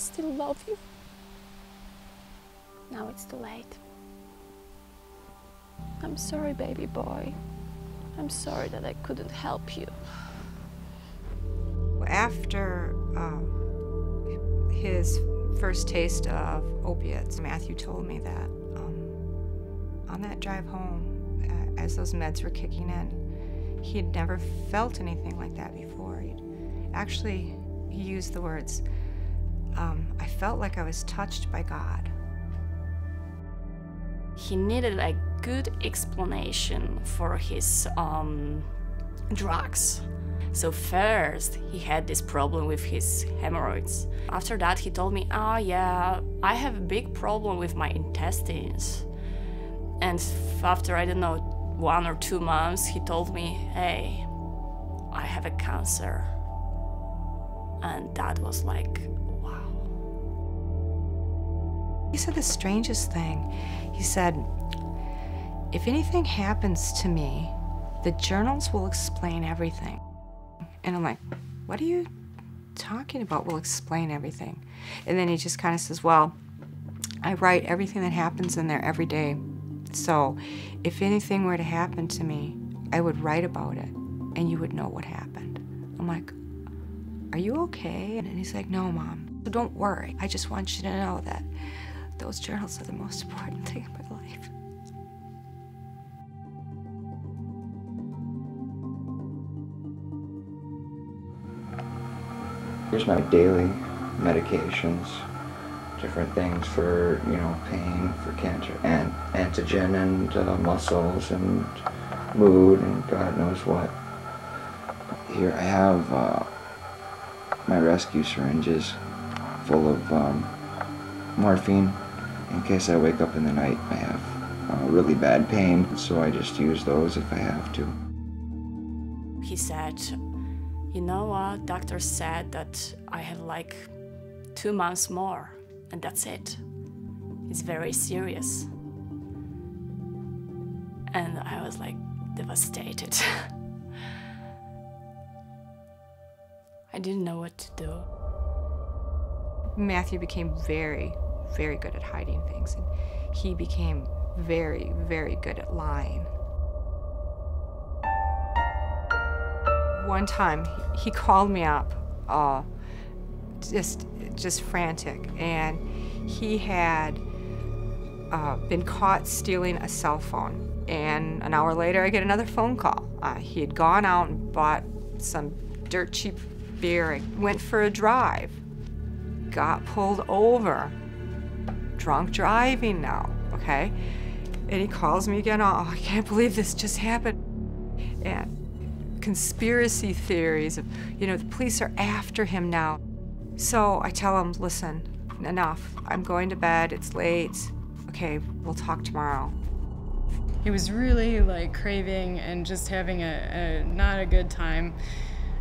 still love you. Now it's too late. I'm sorry, baby boy. I'm sorry that I couldn't help you. After his first taste of opiates, Matthew told me that on that drive home, as those meds were kicking in, he had never felt anything like that before. Actually, he used the words, I felt like I was touched by God. He needed a good explanation for his drugs. So first, he had this problem with his hemorrhoids. After that, he told me, oh yeah, I have a big problem with my intestines. And after, I don't know, 1 or 2 months, he told me, hey, I have a cancer. And that was like, wow. He said the strangest thing. He said, if anything happens to me, the journals will explain everything. And I'm like, what are you talking about, will explain everything? And then he just kind of says, well, I write everything that happens in there every day. So if anything were to happen to me, I would write about it and you would know what happened. I'm like, are you okay? And he's like, no, Mom, so don't worry. I just want you to know that those journals are the most important thing in my life. Here's my daily medications, different things for, pain, for cancer, and antigen, and muscles, and mood, and God knows what. Here I have my rescue syringes full of morphine in case I wake up in the night. I have really bad pain, so I just use those if I have to. He said, you know what, doctor said that I have like 2 months more, and that's it. It's very serious. And I was like devastated. I didn't know what to do. Matthew became very, very good at hiding things, and he became very, very good at lying. One time, he called me up, just frantic, and he had been caught stealing a cell phone. And an hour later, I get another phone call. He had gone out and bought some dirt cheap beer and went for a drive. Got pulled over. Drunk driving now, okay? And he calls me again, oh, I can't believe this just happened. And conspiracy theories of, the police are after him now. So I tell him, listen, enough. I'm going to bed, it's late. Okay, we'll talk tomorrow. He was really like craving and just having not a good time.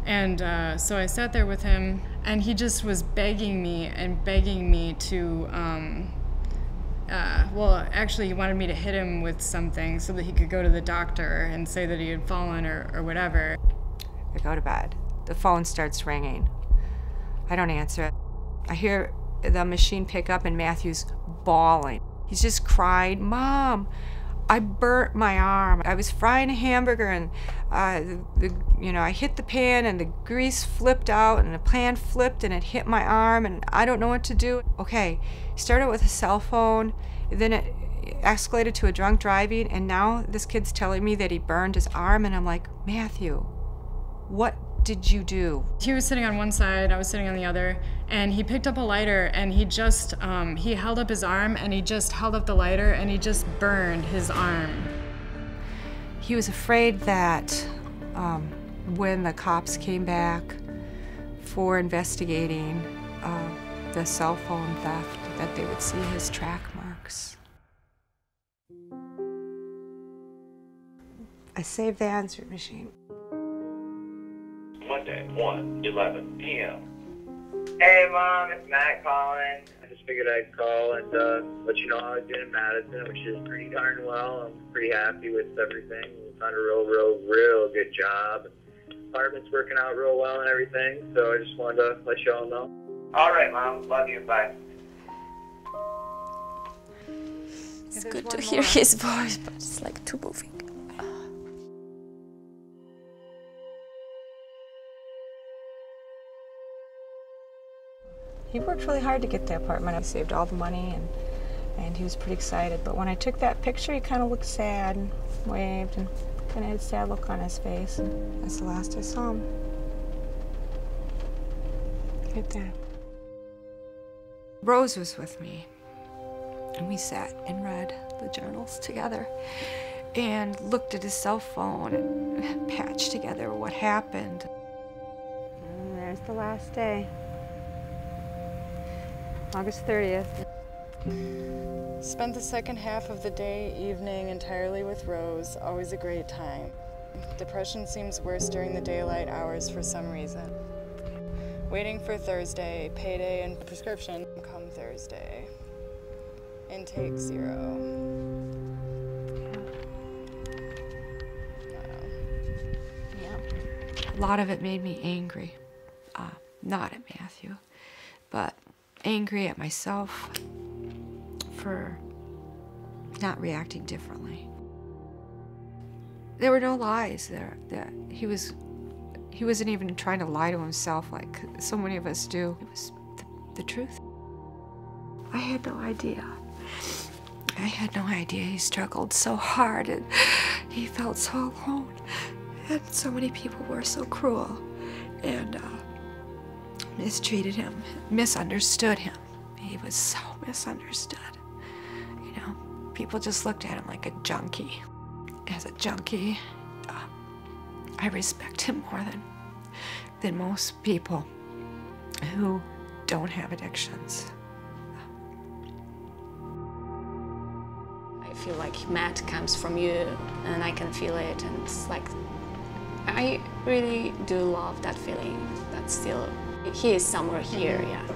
And so I sat there with him, and he just was begging me to, well, actually he wanted me to hit him with something so that he could go to the doctor and say that he had fallen or whatever. I go to bed. The phone starts ringing. I don't answer it. I hear the machine pick up and Matthew's bawling. He's just crying, Mom, I burnt my arm. I was frying a hamburger and I hit the pan and the grease flipped out and the pan flipped and it hit my arm and I don't know what to do. Okay, started with a cell phone, then it escalated to a drunk driving, and now this kid's telling me that he burned his arm, and I'm like, Matthew, what did you do? He was sitting on one side, I was sitting on the other, and he picked up a lighter and he just, he held up his arm and he just held up the lighter and he just burned his arm. He was afraid that when the cops came back for investigating the cell phone theft, that they would see his track marks. I saved the answering machine. Monday, 1:11 p.m. Hey Mom, it's Matt calling. I just figured I'd call and let you know how I did in Madison, which is pretty darn well. I'm pretty happy with everything. We found a real good job. Apartment's working out real well and everything, so I just wanted to let you all know. All right, Mom. Love you. Bye. It's good to hear his voice, but it's like too moving. He worked really hard to get the apartment. I saved all the money, and he was pretty excited. But when I took that picture, he kind of looked sad and waved and kind of had a sad look on his face. And that's the last I saw him. Right there. Rose was with me, and we sat and read the journals together and looked at his cell phone and patched together what happened. And there's the last day. August 30th. Spent the second half of the day, evening entirely with Rose, always a great time. Depression seems worse during the daylight hours for some reason. Waiting for Thursday, payday and prescription come Thursday. Intake 0. A lot of it made me angry. Not at Matthew, but angry at myself for not reacting differently. There were no lies there. He wasn't even trying to lie to himself like so many of us do. It was the truth. I had no idea. I had no idea he struggled so hard and he felt so alone. And so many people were so cruel and mistreated him, misunderstood him. He was so misunderstood. You know, people just looked at him like a junkie. As a junkie, I respect him more than most people who don't have addictions. I feel like Matt comes from you, and I can feel it, and it's like, I really do love that feeling. That still, he is somewhere here, yeah.